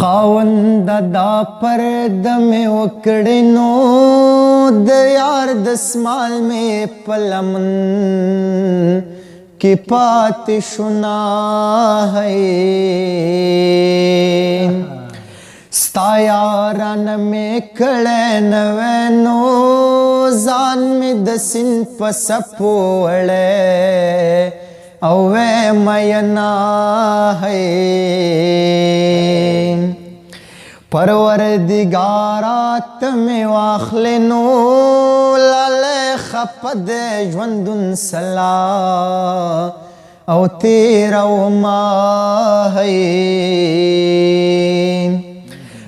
خاوند دا پرد میں وکڑی نو د یار دسمال میں پلمن کی پات شنا ہے ستا یاران میں کڑے نوینو زان میں دسن پسپوڑے اوے مینا ہے پروردگارات میں واخلنو لالے خپد ژوندون سلا او تیرا وما ہے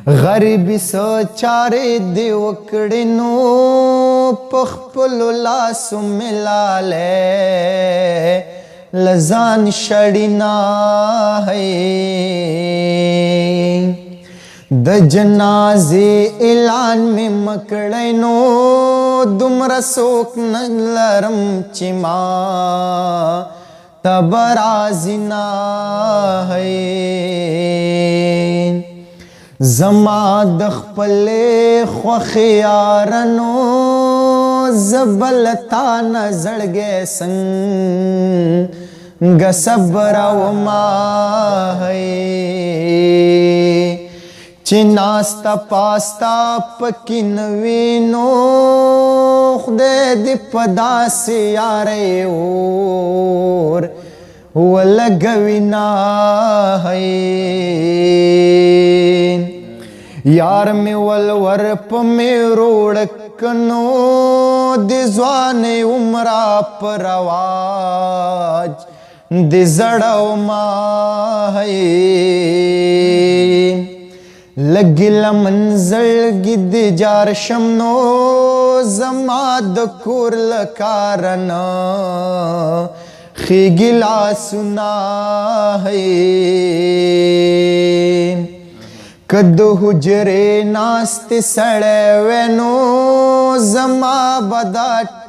غریبی سو چارے دی وکڑنو پخپلو لاسو ملالے لزان شڑینا ہے د جنازے اعلان میں مکڑینو دمرا سوک نلرم چما تبرازنا ہے زما دخپلے خوخیارنو زبلتا نزڑگے سنگ صبر وما ہے چناستا پاستا پکین وینو خدے دی پدا سے یارے اور ولگوینا ہے یار میں والورپ میں روڑکنو دی زوان عمرہ پر آواج دی زڑو ما ہے لگی لمنزل گد جار شمنو زما د کور لکارنا خیگی لاسنا ہے کد حجرے ناست سڑے وینو زما بدا